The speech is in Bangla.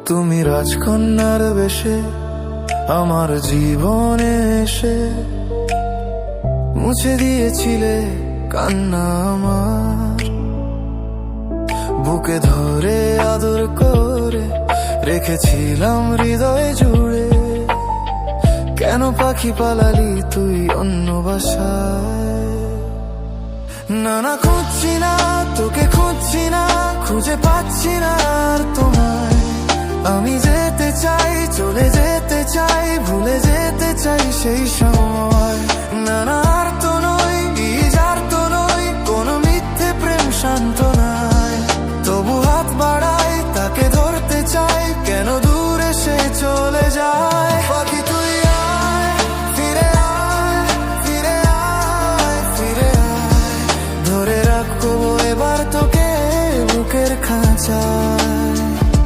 তুমি রাজকন্যার বেশে আমার জীবনে এসে মুছে দিয়েছিলে কান্না আমার। বুকে ধরে আদর করে রেখেছিলাম হৃদয় জুড়ে। কেন পাখি পালালি তুই অন্য বাসায়? না না খুঁজছি না তোকে, খুঁজছি না, খুঁজে পাচ্ছি না আর তোমার।